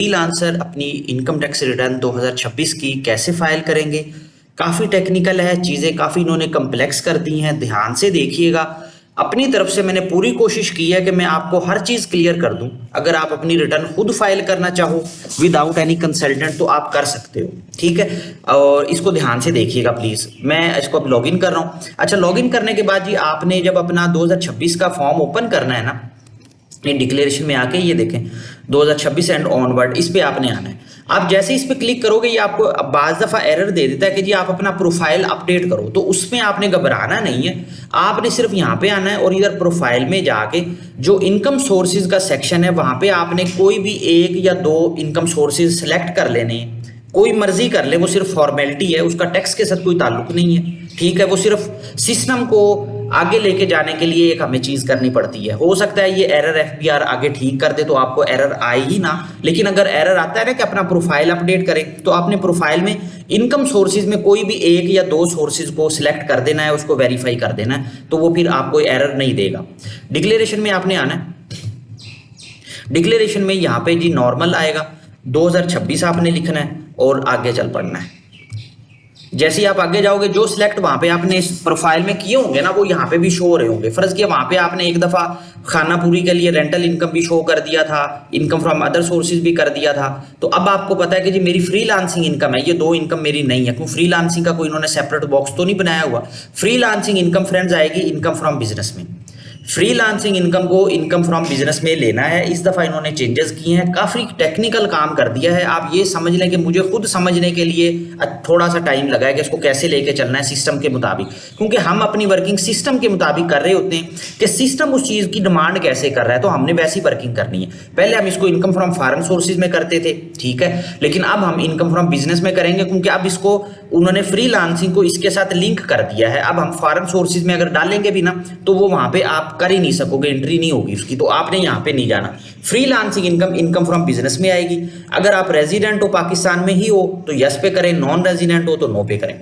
Freelancer अपनी income tax return 2026 की कैसे फाइल करेंगे। काफ़ी टेक्निकल है, चीज़ें काफ़ी इन्होंने कम्प्लेक्स कर दी हैं। ध्यान से देखिएगा। अपनी तरफ से मैंने पूरी कोशिश की है कि मैं आपको हर चीज़ क्लियर कर दूं। अगर आप अपनी रिटर्न खुद फाइल करना चाहो विदाउट एनी कंसल्टेंट तो आप कर सकते हो, ठीक है। और इसको ध्यान से देखिएगा प्लीज़। मैं इसको अब लॉगिन कर रहा हूँ। अच्छा, लॉगिन करने के बाद जी आपने जब अपना 2026 का फॉर्म ओपन करना है ना, ये डिक्लेरेशन में आके ये देखें 2026 एंड ऑनवर्ड, इस पे आपने आना है। आप जैसे इस पे क्लिक करोगे ये आपको बाज़ दफ़ा एरर दे देता है कि जी आप अपना प्रोफाइल अपडेट करो, तो उसमें आपने घबराना नहीं है। आपने सिर्फ यहाँ पे आना है और इधर प्रोफाइल में जाके जो इनकम सोर्सेज का सेक्शन है वहाँ पे आपने कोई भी एक या दो इनकम सोर्सेज सेलेक्ट कर लेने हैं। कोई मर्जी कर ले, वो सिर्फ फॉर्मेलिटी है, उसका टैक्स के साथ कोई ताल्लुक नहीं है, ठीक है। वो सिर्फ सिस्टम को आगे लेके जाने के लिए एक हमें चीज़ करनी पड़ती है। हो सकता है ये एरर एफबीआर आगे ठीक कर दे तो आपको एरर आए ही ना, लेकिन अगर एरर आता है ना कि अपना प्रोफाइल अपडेट करें, तो आपने प्रोफाइल में इनकम सोर्सेज में कोई भी एक या दो सोर्सेज को सिलेक्ट कर देना है, उसको वेरीफाई कर देना है, तो वो फिर आपको एरर नहीं देगा। डिक्लेरेशन में आपने आना है। डिक्लेरेशन में यहाँ पे जी नॉर्मल आएगा, 2026 आपने लिखना है और आगे चल पड़ना है। जैसे ही आप आगे जाओगे जो सिलेक्ट वहां पे आपने इस प्रोफाइल में किए होंगे ना, वो यहाँ पे भी शो हो रहे होंगे। फर्ज किया वहां पे आपने एक दफा खानापुरी के लिए रेंटल इनकम भी शो कर दिया था, इनकम फ्रॉम अदर सोर्सेज भी कर दिया था। तो अब आपको पता है कि जी मेरी फ्रीलांसिंग इनकम है, ये दो इनकम मेरी नहीं है, क्यों फ्रीलांसिंग का कोई इन्होंने सेपरेट बॉक्स तो नहीं बनाया हुआ। फ्रीलांसिंग इनकम फ्रेंड्स आएगी इनकम फ्रॉम बिजनेस में। फ्रीलांसिंग इनकम को इनकम फ्रॉम बिजनेस में लेना है। इस दफ़ा इन्होंने चेंजेस किए हैं, काफ़ी टेक्निकल काम कर दिया है। आप ये समझ लें कि मुझे खुद समझने के लिए थोड़ा सा टाइम लगा है कि इसको कैसे लेके चलना है सिस्टम के मुताबिक, क्योंकि हम अपनी वर्किंग सिस्टम के मुताबिक कर रहे होते हैं कि सिस्टम उस चीज़ की डिमांड कैसे कर रहा है, तो हमने वैसी वर्किंग करनी है। पहले हम इसको इनकम फ्रॉम फॉरेन सोर्सेज में करते थे, ठीक है, लेकिन अब हम इनकम फ्रॉम बिजनेस में करेंगे, क्योंकि अब इसको उन्होंने फ्रीलांसिंग को इसके साथ लिंक कर दिया है। अब हम फॉरेन सोर्सेज में अगर डालेंगे भी ना, तो वो वहां पे आप कर ही नहीं सकोगे, एंट्री नहीं होगी उसकी, तो आपने यहाँ पे नहीं जाना। Freelancing income income from business में आएगी। अगर आप रेजिडेंट हो पाकिस्तान में ही हो तो यस पे करें, नॉन रेजिडेंट हो तो नो पे करें।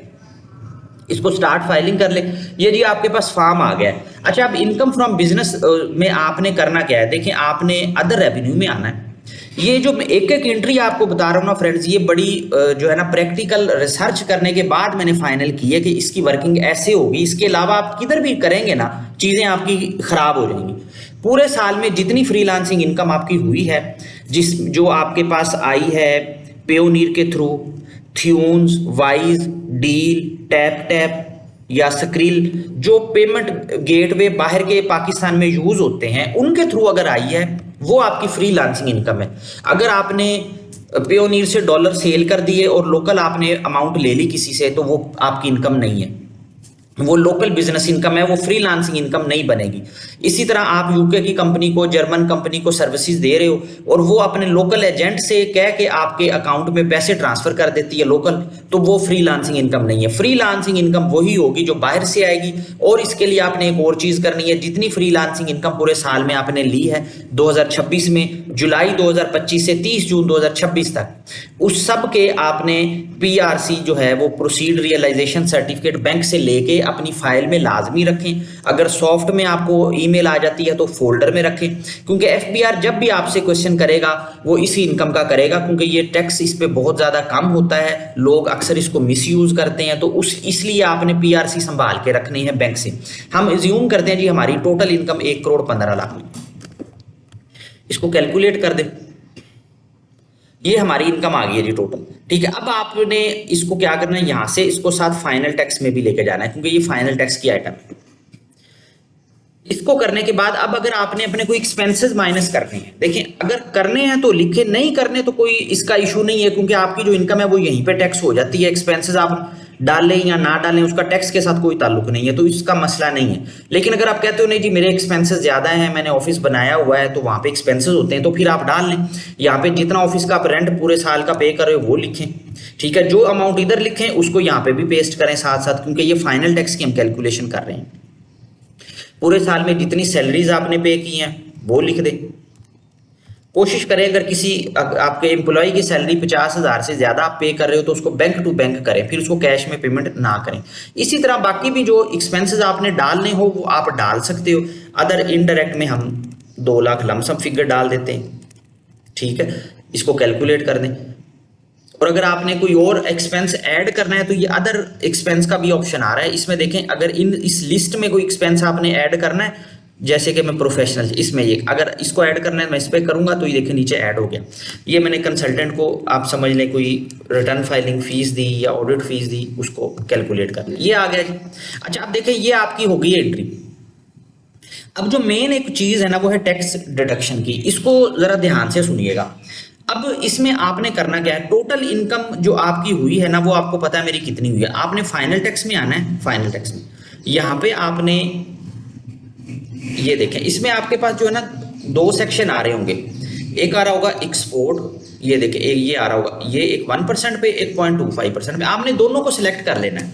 इसको स्टार्ट फाइलिंग कर ले। ये जी आपके पास फॉर्म आ गया है। अच्छा, अब इनकम फ्रॉम बिजनेस में आपने करना क्या है, देखिए आपने अदर रेवेन्यू में आना है। ये जो एक एक एंट्री आपको बता रहा हूँ ना फ्रेंड्स, ये बड़ी जो है ना प्रैक्टिकल रिसर्च करने के बाद मैंने फाइनल की है कि इसकी वर्किंग ऐसे होगी। इसके अलावा आप किधर भी करेंगे ना, चीज़ें आपकी खराब हो जाएंगी। पूरे साल में जितनी फ्रीलांसिंग इनकम आपकी हुई है, जो आपके पास आई है पेयोनीर के थ्रू, थ्यून्स, वाइज, डील, टैप टैप या स्क्रिल, जो पेमेंट गेटवे बाहर के पाकिस्तान में यूज होते हैं, उनके थ्रू अगर आई है वो आपकी फ्रीलांसिंग इनकम है। अगर आपने पेयोनीर से डॉलर सेल कर दिए और लोकल आपने अमाउंट ले ली किसी से, तो वो आपकी इनकम नहीं है, वो लोकल बिजनेस इनकम है, वो फ्रीलांसिंग इनकम नहीं बनेगी। इसी तरह आप यूके की कंपनी को, जर्मन कंपनी को सर्विसेज दे रहे हो और वो अपने लोकल एजेंट से कह के आपके अकाउंट में पैसे ट्रांसफर कर देती है लोकल, तो वो फ्रीलांसिंग इनकम नहीं है। फ्रीलांसिंग इनकम वही होगी जो बाहर से आएगी। और इसके लिए आपने एक और चीज करनी है, जितनी फ्रीलांसिंग इनकम पूरे साल में आपने ली है 2026 में, जुलाई 2025 से 30 जून 2026 तक, उस सब के आपने पीआरसी जो है वो प्रोसीड रियलाइजेशन सर्टिफिकेट बैंक से लेके अपनी फाइल में लाजमी रखें। अगर सॉफ्ट में आपको ईमेल आ जाती है तो फोल्डर में रखें, क्योंकि एफबीआर जब भी आपसे क्वेश्चन करेगा वो इसी इनकम का करेगा, क्योंकि ये टैक्स इस पे बहुत ज्यादा कम होता है, लोग अक्सर इसको मिसयूज करते हैं। तो इसलिए आपने पीआरसी संभाल के रखनी है बैंक से। हम एज्यूम करते हैं जी हमारी टोटल इनकम 1,15,00,000, इसको कैलकुलेट कर दें, ये हमारी इनकम आ गई है जी टोटल, ठीक है। अब आपने इसको क्या करना है, यहां से इसको साथ फाइनल टैक्स में भी लेके जाना है, क्योंकि ये फाइनल टैक्स की आइटम है। इसको करने के बाद अब अगर आपने अपने कोई एक्सपेंसेस माइनस करने हैं, देखिए अगर करने हैं तो लिखे, नहीं करने तो कोई इसका इशू नहीं है, क्योंकि आपकी जो इनकम है वो यहीं पे टैक्स हो जाती है। एक्सपेंसेस आप डालें या ना डालें उसका टैक्स के साथ कोई ताल्लुक नहीं है, तो इसका मसला नहीं है। लेकिन अगर आप कहते हो नहीं जी मेरे एक्सपेंसेस ज्यादा हैं, मैंने ऑफिस बनाया हुआ है तो वहां पे एक्सपेंसेस होते हैं, तो फिर आप डाल लें। यहाँ पे जितना ऑफिस का आप रेंट पूरे साल का पे कर रहे हो वो लिखें, ठीक है। जो अमाउंट इधर लिखें उसको यहाँ पे भी पेस्ट करें साथ साथ, क्योंकि ये फाइनल टैक्स की हम कैलकुलेशन कर रहे हैं। पूरे साल में जितनी सैलरीज आपने पे की हैं वो लिख दें। कोशिश करें अगर किसी आपके एम्प्लॉय की सैलरी 50,000 से ज्यादा आप पे कर रहे हो तो उसको बैंक टू बैंक करें, फिर उसको कैश में पेमेंट ना करें। इसी तरह बाकी भी जो एक्सपेंसेस आपने डालने हो वो आप डाल सकते हो। अदर इनडायरेक्ट में हम 2 लाख लमसम फिगर डाल देते हैं, ठीक है। इसको कैलकुलेट कर दें। और अगर आपने कोई और एक्सपेंस ऐड करना है तो ये अदर एक्सपेंस का भी ऑप्शन आ रहा है। इसमें देखें, अगर इस लिस्ट में कोई एक्सपेंस आपने ऐड करना है, जैसे कि मैं प्रोफेशनल, इसमें ये अगर इसको ऐड करना है मैं इस पर करूंगा तो ये देखिए नीचे ऐड हो गया। ये मैंने कंसल्टेंट को, आप समझ लें, कोई रिटर्न फाइलिंग फीस दी या ऑडिट फीस दी, उसको कैलकुलेट कर लिया, ये आ गया जी। अच्छा, अब देखें ये आपकी हो गई एंट्री। अब जो मेन एक चीज है ना वो है टैक्स डिडक्शन की, इसको जरा ध्यान से सुनिएगा। अब इसमें आपने करना क्या है, टोटल इनकम जो आपकी हुई है ना वो आपको पता है मेरी कितनी हुई है। आपने फाइनल टैक्स में आना है, फाइनल टैक्स में यहाँ पे आपने ये देखें, इसमें आपके पास जो है ना दो सेक्शन आ रहे होंगे। एक आ रहा होगा एक्सपोर्ट, ये देखें, एक ये आ रहा होगा, ये एक 1% पे, एक 0.25% पे। आपने दोनों को सिलेक्ट कर लेना है।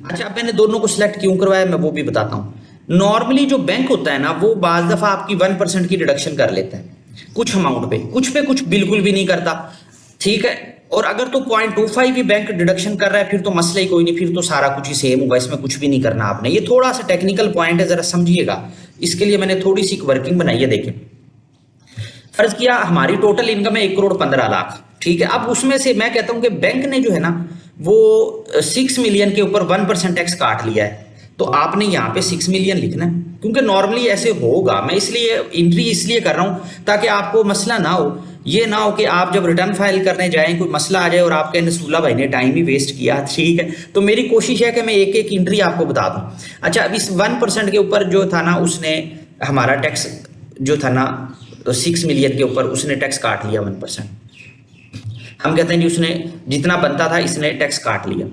अच्छा, अब मैंने दोनों को सिलेक्ट क्यों करवाया मैं वो भी बताता हूँ। नॉर्मली जो बैंक होता है ना वो बाज दफा आपकी 1% की डिडक्शन कर लेता है कुछ अमाउंट पे, कुछ बिल्कुल भी नहीं करता, ठीक है। और अगर तो 0.25 भी बैंक डिडक्शन कर रहा है फिर तो मसला ही कोई नहीं, फिर तो सारा कुछ ही सेम होगा, इसमें कुछ भी नहीं करना आपने। ये थोड़ा सा टेक्निकल पॉइंट है, जरा समझिएगा। इसके लिए मैंने थोड़ी सी वर्किंग बनाई है। देखिए, फर्ज किया हमारी टोटल इनकम है 1,15,00,000, ठीक है। अब उसमें से मैं कहता हूं कि बैंक ने जो है ना वो 6 मिलियन के ऊपर 1% टैक्स काट लिया है, तो आपने यहाँ पे 6 मिलियन लिखना है, क्योंकि नॉर्मली ऐसे होगा। मैं इसलिए एंट्री इसलिए कर रहा हूँ ताकि आपको मसला ना हो। ये ना हो कि आप जब रिटर्न फाइल करने जाएं कोई मसला आ जाए और आपके नसूला भाई ने टाइम ही वेस्ट किया, ठीक है। तो मेरी कोशिश है कि मैं एक एक एंट्री आपको बता दूं। अच्छा, अब इस 1% के ऊपर जो था ना उसने हमारा टैक्स जो था ना 6 मिलियन के ऊपर उसने टैक्स काट लिया 1%। हम कहते हैं कि उसने जितना बनता था इसने टैक्स काट लिया।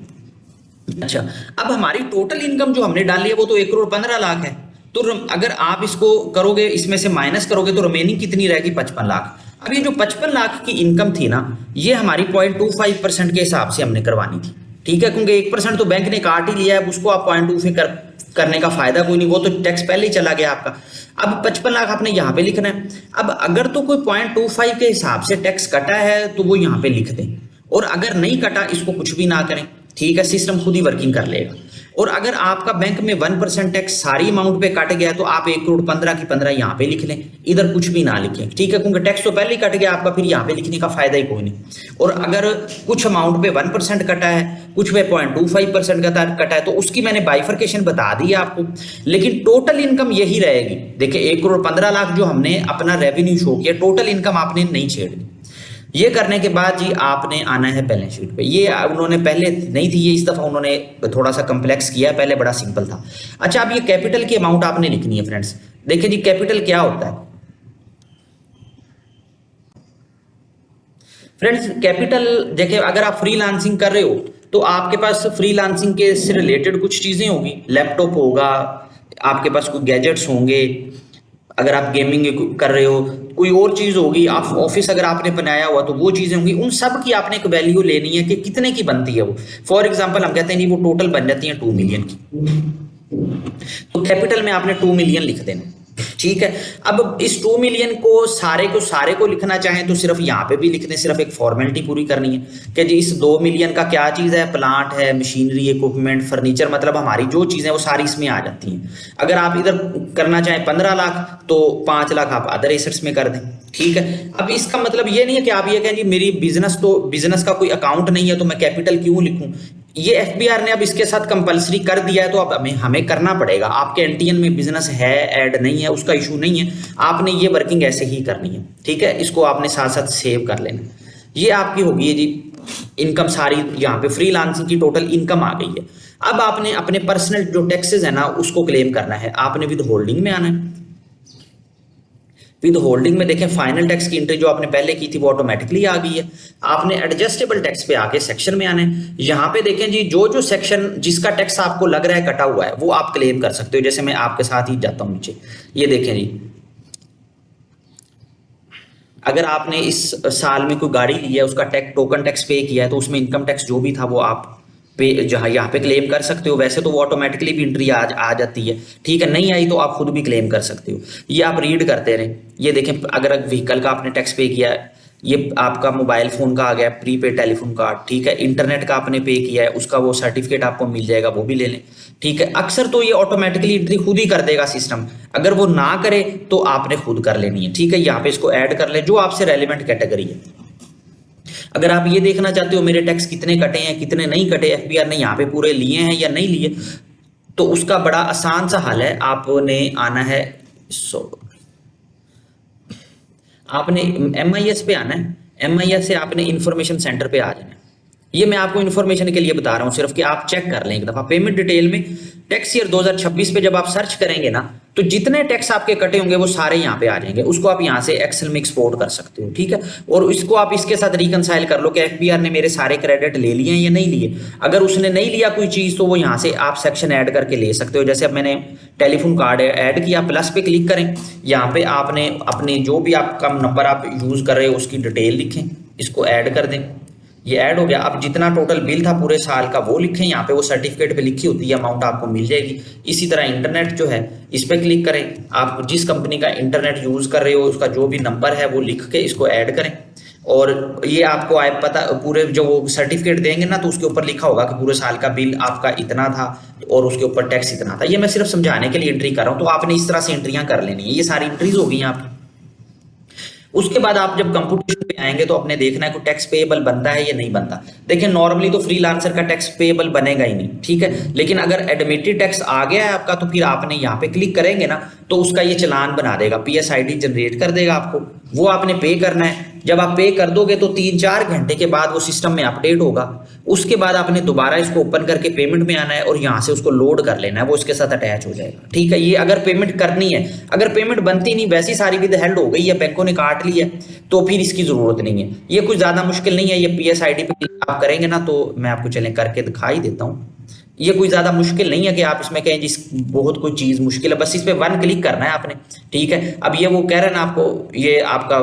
अच्छा, अब हमारी टोटल इनकम जो हमने डाली है वो तो 1,15,00,000 है। तो अगर आप इसको करोगे, इसमें से माइनस करोगे तो रिमेनिंग कितनी रहेगी, 55 लाख। अब ये जो 55 लाख की इनकम थी ना ये हमारी 0.25% के हिसाब से हमने करवानी थी, ठीक है। क्योंकि 1% तो बैंक ने काट ही लिया है, उसको आप 0.2 करने का फायदा कोई नहीं, वो तो टैक्स पहले ही चला गया आपका। अब 55 लाख आपने यहाँ पे लिखना है। अब अगर तो कोई 0.25 के हिसाब से टैक्स कटा है तो वो यहाँ पे लिख दें, और अगर नहीं कटा इसको कुछ भी ना करें, ठीक है, सिस्टम खुद ही वर्किंग कर लेगा। और अगर आपका बैंक में 1% टैक्स सारी अमाउंट पे कट गया तो आप 1,15,00,000 की 15 यहाँ पे लिख लें, इधर कुछ भी ना लिखें, ठीक है। क्योंकि टैक्स तो पहले ही कट गया आपका, फिर यहाँ पे लिखने का फायदा ही कोई नहीं। और अगर कुछ अमाउंट पे 1% कटा है, कुछ पे 0.25% का कटा है, तो उसकी मैंने बाइफर्केशन बता दी है आपको। लेकिन टोटल इनकम यही रहेगी। देखिए, 1,15,00,000 जो हमने अपना रेवेन्यू शो किया, टोटल इनकम आपने नहीं छेड़नी। ये करने के बाद जी आपने आना है बैलेंस शीट पे। ये उन्होंने पहले नहीं थी, ये इस दफा उन्होंने थोड़ा सा कम्प्लेक्स किया, पहले बड़ा सिंपल था। अच्छा, अब ये कैपिटल की अमाउंट आपने लिखनी है फ्रेंड्स। देखिए जी, कैपिटल क्या होता है फ्रेंड्स। कैपिटल देखिए, अगर आप फ्रीलांसिंग कर रहे हो तो आपके पास फ्रीलांसिंग के से रिलेटेड कुछ चीजें होगी, लैपटॉप होगा, आपके पास कुछ गैजेट्स होंगे, अगर आप गेमिंग कर रहे हो कोई और चीज होगी, आप ऑफिस अगर आपने बनाया हुआ तो वो चीजें होंगी। उन सब की आपने एक वैल्यू लेनी है कि कितने की बनती है वो। फॉर एग्जांपल हम कहते हैं जी वो टोटल बन जाती है 2 मिलियन की, तो कैपिटल में आपने 2 मिलियन लिख देना, ठीक है। अब इस 2 मिलियन को सारे को लिखना चाहें तो सिर्फ यहाँ पे भी लिख दें, सिर्फ एक फॉर्मेलिटी पूरी करनी है कि जी इस 2 मिलियन का क्या चीज़ है, प्लांट है, मशीनरी, इक्विपमेंट, फर्नीचर, मतलब हमारी जो चीज़ें वो सारी इसमें आ जाती हैं। अगर आप इधर करना चाहें 15 लाख तो 5 लाख आप अदर एसेट्स में कर दें, ठीक है। अब इसका मतलब ये नहीं है कि आप ये कहें जी मेरी बिजनेस का कोई अकाउंट नहीं है तो मैं कैपिटल क्यों लिखूं। ये एफबीआर ने अब इसके साथ कंपलसरी कर दिया है, तो अब हमें करना पड़ेगा। आपके एनटीएन में बिजनेस है ऐड नहीं है उसका इशू नहीं है, आपने ये वर्किंग ऐसे ही करनी है, ठीक है। इसको आपने साथ साथ सेव कर लेना। ये आपकी होगी है जी इनकम सारी, यहाँ पे फ्रीलांसिंग की टोटल इनकम आ गई है। अब आपने अपने पर्सनल जो टैक्सेस है ना उसको क्लेम करना है। आपने विद होल्डिंग में आना है। विद होल्डिंग में देखें फाइनल टैक्स की एंट्री जो आपने पहले की थी वो ऑटोमेटिकली आ गई है। आपने एडजस्टेबल टैक्स पे आके सेक्शन में आना है। यहाँ पे देखें जी जो सेक्शन जिसका टैक्स आपको लग रहा है कटा हुआ है वो आप क्लेम कर सकते हो। जैसे मैं आपके साथ ही जाता हूँ नीचे, ये देखें जी, अगर आपने इस साल में कोई गाड़ी ली है उसका टोकन टैक्स पे किया है तो उसमें इनकम टैक्स जो भी था वो आप पे जहाँ यहाँ पे क्लेम कर सकते हो। वैसे तो वो ऑटोमेटिकली भी एंट्री आ जाती है, ठीक है। नहीं आई तो आप खुद भी क्लेम कर सकते हो। ये आप रीड करते रहें। ये देखें, अगर व्हीकल का आपने टैक्स पे किया है, ये आपका मोबाइल फोन का आ गया, प्रीपेड टेलीफोन कार्ड, ठीक है। इंटरनेट का आपने पे किया है उसका वो सर्टिफिकेट आपको मिल जाएगा, वो भी ले लें, ठीक है। अक्सर तो ये ऑटोमेटिकली एंट्री खुद ही कर देगा सिस्टम, अगर वो ना करे तो आपने खुद कर लेनी है, ठीक है। यहाँ पे इसको ऐड कर ले जो आपसे रेलिवेंट कैटेगरी है। अगर आप ये देखना चाहते हो मेरे टैक्स कितने कटे हैं कितने नहीं कटे, एफबीआर ने यहाँ पे पूरे लिए हैं या नहीं लिए, तो उसका बड़ा आसान सा हल है। आपने आना है, आपने एमआईएस पे आना है। एमआईएस से आपने इंफॉर्मेशन सेंटर पे आ जाना है। ये मैं आपको इन्फॉर्मेशन के लिए बता रहा हूँ सिर्फ कि आप चेक कर लें एक दफा। पेमेंट डिटेल में टैक्स ईयर 2026 पे जब आप सर्च करेंगे ना, तो जितने टैक्स आपके कटे होंगे वो सारे यहाँ पे आ जाएंगे। उसको आप यहाँ से एक्सेल में एक्सपोर्ट कर सकते हो, ठीक है। और इसको आप इसके साथ रिकनसाइल कर लो कि एफबीआर ने मेरे सारे क्रेडिट ले लिए हैं या नहीं लिए। अगर उसने नहीं लिया कोई चीज तो वो यहाँ से आप सेक्शन ऐड करके ले सकते हो। जैसे अब मैंने टेलीफोन कार्ड ऐड किया, प्लस पे क्लिक करें। यहाँ पे आपने अपने जो भी आपका नंबर आप यूज कर रहे हो उसकी डिटेल लिखें, इसको ऐड कर दें। ये ऐड हो गया। अब जितना टोटल बिल था पूरे साल का वो लिखें। यहाँ पे वो सर्टिफिकेट पे लिखी होती है अमाउंट, आपको मिल जाएगी। इसी तरह इंटरनेट जो है इस पे क्लिक करें। आप जिस कंपनी का इंटरनेट यूज कर रहे हो उसका जो भी नंबर है वो लिख के इसको ऐड करें। और ये आपको आए पता पूरे जो वो सर्टिफिकेट देंगे ना, तो उसके ऊपर लिखा होगा कि पूरे साल का बिल आपका इतना था और उसके ऊपर टैक्स इतना था। ये मैं सिर्फ समझाने के लिए एंट्री कर रहा हूँ। तो आपने इस तरह से एंट्रियां कर लेनी है। ये सारी एंट्रीज हो गई हैं आपकी। उसके बाद आप जब कंप्यूटेशन पे आएंगे तो आपने देखना है कि टैक्स पेएबल बनता है या नहीं बनता। देखिए नॉर्मली तो फ्रीलांसर का टैक्स पेएबल बनेगा ही नहीं, ठीक है। लेकिन अगर एडमिटेड टैक्स आ गया है आपका, तो फिर आपने यहाँ पे क्लिक करेंगे ना, तो उसका ये चालान बना देगा, पीएसआईडी जनरेट कर देगा आपको। वो आपने पे करना है। जब आप पे कर दोगे तो 3-4 घंटे के बाद वो सिस्टम में अपडेट होगा। उसके बाद आपने दोबारा इसको ओपन करके पेमेंट में आना है और यहाँ से उसको लोड कर लेना है, वो इसके साथ अटैच हो जाएगा, ठीक है। ये अगर पेमेंट करनी है। अगर पेमेंट बनती नहीं, वैसी सारी विद हेल्ड हो गई है, बैंकों ने काट लिया, तो फिर इसकी जरूरत नहीं है। ये कुछ ज्यादा मुश्किल नहीं है। ये पीएसआईडी पे आप करेंगे ना, तो मैं आपको चलें करके दिखा ही देता हूँ। ये कोई ज्यादा मुश्किल नहीं है कि आप इसमें कहें जिस बहुत कोई चीज मुश्किल है। बस इस पे 1 क्लिक करना है आपने, ठीक है। अब ये वो कह रहे हैं ना आपको, ये आपका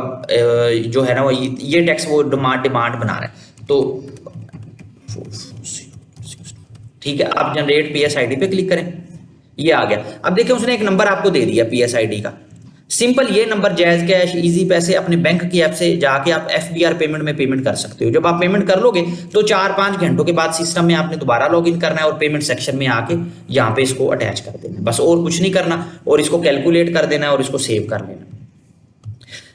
जो है ना वो ये टैक्स वो डिमांड बना रहा है, तो ठीक है। आप जनरेट पीएसआईडी पे क्लिक करें, ये आ गया। अब देखिए उसने एक नंबर आपको दे दिया पीएसआईडी का। सिंपल ये नंबर जायज कैश इजी पैसे अपने बैंक की ऐप से जाके आप एफबीआर पेमेंट में पेमेंट कर सकते हो। जब आप पेमेंट कर लोगे तो 4-5 घंटों के बाद सिस्टम में आपने दोबारा लॉगिन करना है और पेमेंट सेक्शन में आके यहाँ पे इसको अटैच कर देना है, बस और कुछ नहीं करना। और इसको कैलकुलेट कर देना है और इसको सेव कर लेना।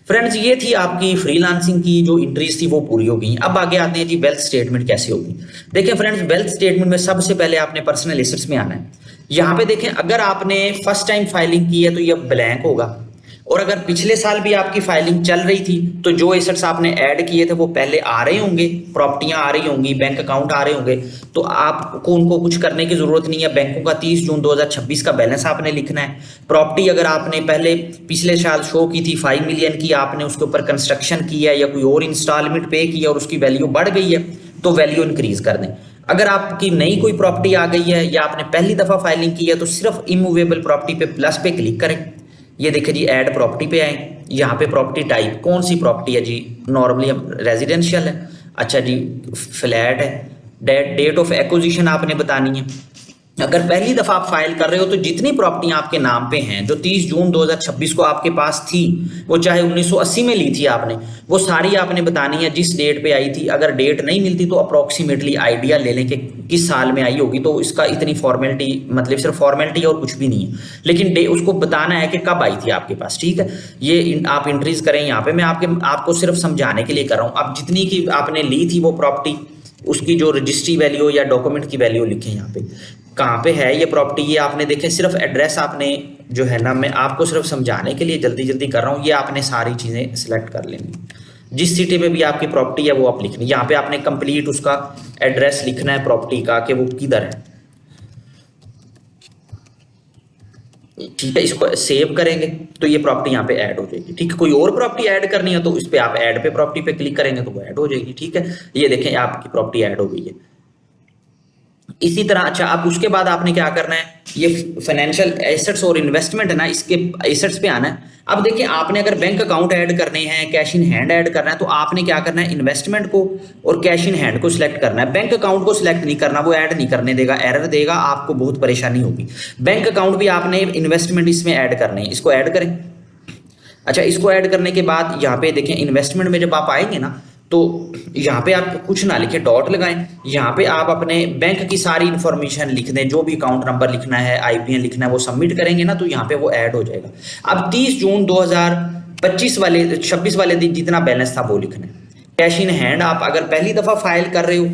फ्रेंड्स ये थी आपकी फ्रीलांसिंग की जो एंट्रीज थी वो पूरी हो गई। अब आगे आते हैं जी वेल्थ स्टेटमेंट कैसे होगी। देखिए फ्रेंड्स वेल्थ स्टेटमेंट में सबसे पहले आपने पर्सनल एसेट्स में आना है। यहाँ पे देखें अगर आपने फर्स्ट टाइम फाइलिंग की है तो ये ब्लैंक होगा। और अगर पिछले साल भी आपकी फाइलिंग चल रही थी तो जो एसेट्स आपने ऐड किए थे वो पहले आ रहे होंगे, प्रॉपर्टियां आ रही होंगी, बैंक अकाउंट आ रहे होंगे, तो आपको उनको कुछ करने की जरूरत नहीं है। बैंकों का 30 जून 2026 का बैलेंस आपने लिखना है। प्रॉपर्टी अगर आपने पहले पिछले साल शो की थी 5 मिलियन की, आपने उसके ऊपर कंस्ट्रक्शन की है या कोई और इंस्टॉलमेंट पे की है और उसकी वैल्यू बढ़ गई है तो वैल्यू इंक्रीज कर दें। अगर आपकी नई कोई प्रॉपर्टी आ गई है या आपने पहली दफा फाइलिंग की है तो सिर्फ इमूवेबल प्रॉपर्टी पे प्लस पे क्लिक करें। ये देखिए जी ऐड प्रॉपर्टी पे आए। यहाँ पे प्रॉपर्टी टाइप कौन सी प्रॉपर्टी है जी, नॉर्मली रेजिडेंशियल है, अच्छा जी फ्लैट है। डेट ऑफ एक्विजिशन आपने बतानी है। अगर पहली दफा आप फाइल कर रहे हो तो जितनी प्रॉपर्टियां आपके नाम पे हैं जो 30 जून 2026 को आपके पास थी, वो चाहे 1980 में ली थी आपने, वो सारी आपने बतानी है जिस डेट पे आई थी। अगर डेट नहीं मिलती तो अप्रोक्सीमेटली आइडिया ले लें कि किस साल में आई होगी, तो इसका इतनी फॉर्मेलिटी, मतलब सिर्फ फॉर्मेलिटी और कुछ भी नहीं है, लेकिन उसको बताना है कि कब आई थी आपके पास, ठीक है। ये आप एंट्रीज करें। यहाँ पे मैं आपको सिर्फ समझाने के लिए कर रहा हूँ। अब जितनी की आपने ली थी वो प्रॉपर्टी, उसकी जो रजिस्ट्री वैल्यू या डॉक्यूमेंट की वैल्यू लिखें। यहाँ पे कहाँ पे है ये प्रॉपर्टी, ये आपने देखे सिर्फ एड्रेस आपने जो है ना, मैं आपको सिर्फ समझाने के लिए जल्दी जल्दी कर रहा हूँ। ये आपने सारी चीज़ें सिलेक्ट कर लेनी। जिस सिटी में भी आपकी प्रॉपर्टी है वो आप लिखनी। यहाँ पे आपने कंप्लीट उसका एड्रेस लिखना है प्रॉपर्टी का कि वो किधर है, ठीक है। इसको सेव करेंगे तो ये प्रॉपर्टी यहाँ पे ऐड हो जाएगी, ठीक है। कोई और प्रॉपर्टी ऐड करनी है तो इस पे आप ऐड पे प्रॉपर्टी पे क्लिक करेंगे तो वो ऐड हो जाएगी, ठीक है। ये देखें आपकी प्रॉपर्टी ऐड हो गई है। इसी तरह अच्छा अब उसके बाद आपने क्या करना है, ये फाइनेंशियल एसेट्स और इन्वेस्टमेंट है ना, इसके एसेट्स पे आना है। अब देखिए आपने अगर बैंक अकाउंट ऐड करने हैं, कैश इन हैंड ऐड करना है, तो आपने क्या करना है, इन्वेस्टमेंट को और कैश इन हैंड को सिलेक्ट करना है। बैंक अकाउंट को सिलेक्ट नहीं करना, वो ऐड नहीं करने देगा, एरर देगा, आपको बहुत परेशानी होगी। बैंक अकाउंट भी आपने इन्वेस्टमेंट इसमें ऐड करने हैं, इसको ऐड करें। अच्छा इसको ऐड करने के बाद यहाँ पे देखें इन्वेस्टमेंट में जब आप आएंगे ना, तो यहाँ पे आप कुछ ना लिखें, डॉट लगाएं। यहाँ पे आप अपने बैंक की सारी इंफॉर्मेशन लिख दें, जो भी अकाउंट नंबर लिखना है, आईपीएन लिखना है, वो सबमिट करेंगे ना तो यहाँ पे वो ऐड हो जाएगा। अब 30 जून 2025 वाले 26 वाले दिन जितना बैलेंस था वो लिखना है। कैश इन हैंड आप अगर पहली दफा फाइल कर रहे हो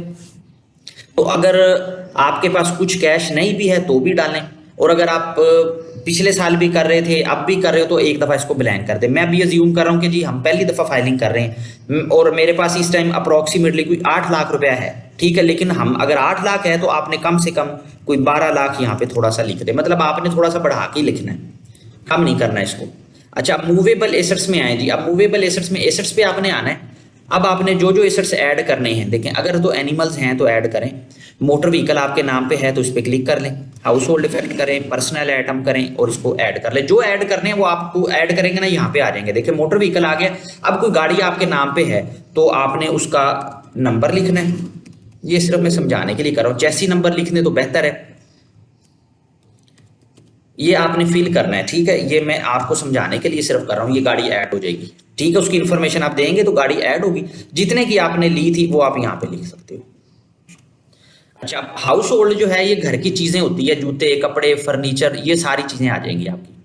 तो अगर आपके पास कुछ कैश नहीं भी है तो भी डालें, और अगर आप पिछले साल भी कर रहे थे अब भी कर रहे हो तो एक दफा इसको ब्लैंक कर दें। मैं भी अज्यूम कर रहा हूँ कि जी हम पहली दफा फाइलिंग कर रहे हैं और मेरे पास इस टाइम अप्रोक्सीमेटली कोई 8 लाख रुपया है, ठीक है, लेकिन हम अगर 8 लाख है तो आपने कम से कम कोई 12 लाख यहाँ पे थोड़ा सा लिख दे, मतलब आपने थोड़ा सा बढ़ा के लिखना है, कम नहीं करना है इसको। अच्छा, मूवेबल एसेट्स में आए जी। अब मूवेबल एसेट्स में एसेट्स पे आपने आना है। अब आपने जो जो एसेट्स ऐड करने हैं, देखें अगर तो एनिमल्स हैं तो ऐड करें, मोटर व्हीकल आपके नाम पे है तो इस पर क्लिक कर लें, हाउस होल्ड इफेक्ट करें, पर्सनल आइटम करें और इसको ऐड कर लें। जो ऐड करने हैं वो आपको ऐड करेंगे ना, यहाँ पे आ जाएंगे। देखिए मोटर व्हीकल आ गया। अब कोई गाड़ी आपके नाम पे है तो आपने उसका नंबर लिखना है। ये सिर्फ मैं समझाने के लिए कर रहा हूँ, चैसी नंबर लिखने तो बेहतर है, ये आपने फिल करना है, ठीक है। ये मैं आपको समझाने के लिए सिर्फ कर रहा हूँ। ये गाड़ी ऐड हो जाएगी, ठीक है, उसकी इंफॉर्मेशन आप देंगे तो गाड़ी ऐड होगी। जितने की आपने ली थी वो आप यहाँ पे लिख सकते हो। अच्छा, हाउस होल्ड जो है ये घर की चीजें होती है, जूते कपड़े फर्नीचर, ये सारी चीजें आ जाएंगी आपकी।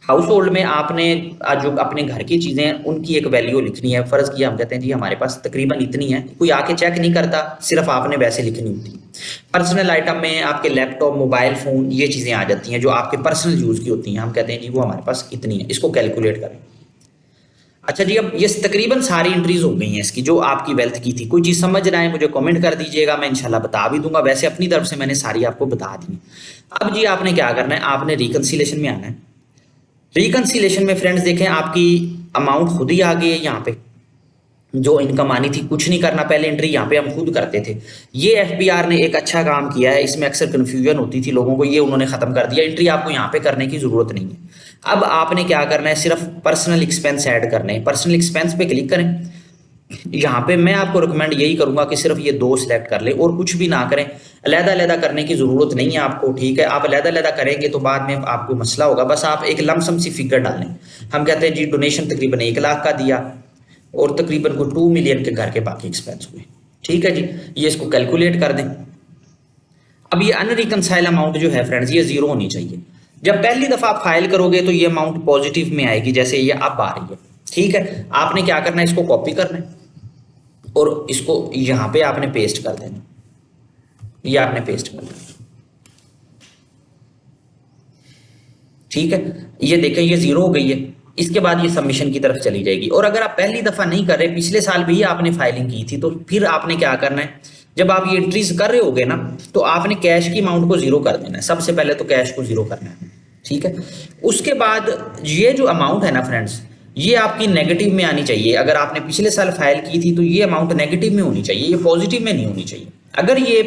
हाउस होल्ड में आपने जो अपने घर की चीजें हैं उनकी एक वैल्यू लिखनी है। फर्ज किया हम कहते हैं जी हमारे पास तकरीबन इतनी है, कोई आके चेक नहीं करता, सिर्फ आपने वैसे लिखनी होती है। पर्सनल आइटम में आपके लैपटॉप मोबाइल फोन ये चीजें आ जाती हैं जो आपके पर्सनल यूज की होती हैं। हम कहते हैं जी वो हमारे पास इतनी है, इसको कैलकुलेट करें। अच्छा जी, अब ये तकरीबन सारी एंट्रीज हो गई हैं इसकी जो आपकी वेल्थ की थी। कोई चीज़ समझ रहा है मुझे कमेंट कर दीजिएगा, मैं इंशाल्लाह बता भी दूंगा। वैसे अपनी तरफ से मैंने सारी आपको बता दी। अब जी आपने क्या करना है, आपने रिकंसिलेशन में आना है। रिकंसिलेशन में फ्रेंड्स देखें आपकी अमाउंट खुद ही आ गई है यहाँ पे, जो इनकम आनी थी। कुछ नहीं करना, पहले एंट्री यहाँ पे हम खुद करते थे। ये एफबीआर ने एक अच्छा काम किया है, इसमें अक्सर कन्फ्यूजन होती थी लोगों को, ये उन्होंने खत्म कर दिया। एंट्री आपको यहाँ पे करने की जरूरत नहीं है। अब आपने क्या करना है, सिर्फ पर्सनल एक्सपेंस ऐड करने हैं। पर्सनल एक्सपेंस पे क्लिक करें। यहाँ पे मैं आपको रिकमेंड यही करूंगा कि सिर्फ ये 2 सिलेक्ट कर ले और कुछ भी ना करें। अलहदा-अलहदा करने की जरूरत नहीं है आपको, ठीक है। आप अलहदा-अलहदा करेंगे तो बाद में आपको मसला होगा। बस आप एक लमसम सी फिगर डालें। हम कहते हैं जी डोनेशन तकरीबन 1 लाख का दिया और तकरीबन को 2 मिलियन के घर के बाकी एक्सपेंस हुए, ठीक है जी। ये इसको कैलकुलेट कर दें। अब ये अनरिकंसाइल अमाउंट जो है फ्रेंड्स ये 0 होनी चाहिए। जब पहली दफा आप फाइल करोगे तो ये अमाउंट पॉजिटिव में आएगी, जैसे ये अब आ रही है, ठीक है। आपने क्या करना है, इसको कॉपी करना है और इसको यहां पे आपने पेस्ट कर देना। ये आपने पेस्ट कर देना, ठीक है। ये देखें ये 0 हो गई है। इसके बाद ये सबमिशन की तरफ चली जाएगी। और अगर आप पहली दफा नहीं कर रहे, पिछले साल भी आपने फाइलिंग की थी, तो फिर आपने क्या करना है, जब आप ये एंट्रीज कर रहे होगे ना तो आपने कैश की अमाउंट को 0 कर देना है। सबसे पहले तो कैश को 0 करना है, ठीक है। उसके बाद ये जो अमाउंट है ना फ्रेंड्स, ये आपकी नेगेटिव में आनी चाहिए। अगर आपने पिछले साल फाइल की थी तो ये अमाउंट नेगेटिव में होनी चाहिए, ये पॉजिटिव में नहीं होनी चाहिए। अगर ये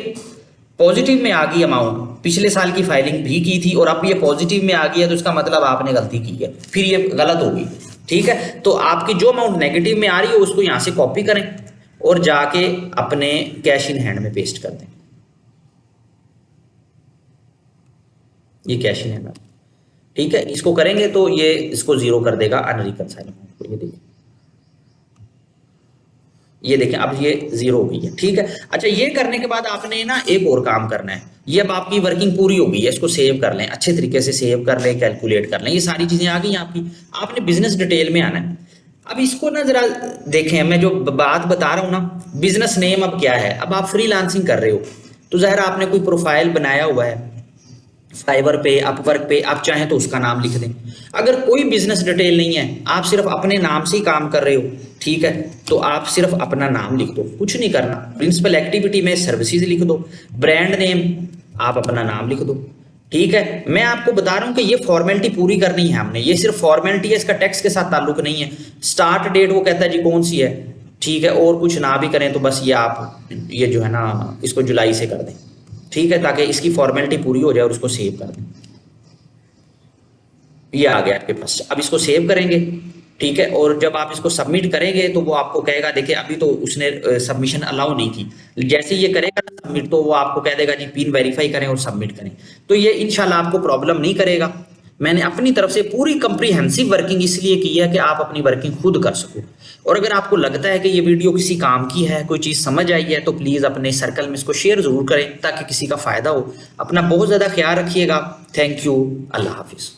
पॉजिटिव में आ गई अमाउंट, पिछले साल की फाइलिंग भी की थी और अब ये पॉजिटिव में आ गई है, तो इसका मतलब आपने गलती की है, फिर ये गलत होगी, ठीक है। तो आपकी जो अमाउंट नेगेटिव में आ रही है उसको यहां से कॉपी करें और जाके अपने कैश इन हैंड में पेस्ट कर दें। ये कैश इन हैंड, ठीक है। इसको करेंगे तो ये इसको 0 कर देगा अनरिकंसाइल अमाउंट को। ये देखिए, ये देखें अब ये 0 हो गई है, ठीक है। अच्छा, ये करने के बाद आपने ना एक और काम करना है। ये अब आपकी वर्किंग पूरी हो गई है, इसको सेव कर लें, अच्छे तरीके से सेव कर लें, कैलकुलेट कर लें। ये सारी चीजें आ गई आपकी। आपने बिजनेस डिटेल में आना है। अब इसको ना जरा देखें, मैं जो बात बता रहा हूँ ना, बिजनेस नेम अब क्या है। अब आप फ्रीलांसिंग कर रहे हो तो ज़ाहिर आपने कोई प्रोफाइल बनाया हुआ है फाइवर पे, अपवर्क पे, आप चाहें तो उसका नाम लिख दें। अगर कोई बिजनेस डिटेल नहीं है, आप सिर्फ अपने नाम से ही काम कर रहे हो, ठीक है, तो आप सिर्फ अपना नाम लिख दो, कुछ नहीं करना। प्रिंसिपल एक्टिविटी में सर्विसेज लिख दो, ब्रांड नेम आप अपना नाम लिख दो, ठीक है। मैं आपको बता रहा हूं कि ये फॉर्मेलिटी पूरी करनी है हमने, ये सिर्फ फॉर्मेलिटी है, इसका टैक्स के साथ ताल्लुक नहीं है। स्टार्ट डेट वो कहता है जी कौन सी है, ठीक है, और कुछ ना भी करें तो बस ये आप ये जो है ना इसको जुलाई से कर दें, ठीक है, ताकि इसकी फॉर्मेलिटी पूरी हो जाए और उसको सेव कर दें। ये आ गया आपके पास। अब इसको सेव करेंगे, ठीक है, और जब आप इसको सबमिट करेंगे तो वो आपको कहेगा, देखिए अभी तो उसने सबमिशन अलाउ नहीं की, जैसे ये करेगा सबमिट तो वो आपको कह देगा जी पिन वेरीफाई करें और सबमिट करें। तो ये इंशाल्लाह आपको प्रॉब्लम नहीं करेगा। मैंने अपनी तरफ से पूरी कंप्रीहेंसिव वर्किंग इसलिए की है कि आप अपनी वर्किंग खुद कर सको। और अगर आपको लगता है कि ये वीडियो किसी काम की है, कोई चीज़ समझ आई है, तो प्लीज़ अपने सर्कल में इसको शेयर ज़रूर करें ताकि किसी का फ़ायदा हो। अपना बहुत ज़्यादा ख्याल रखिएगा। थैंक यू, अल्लाह हाफिज़।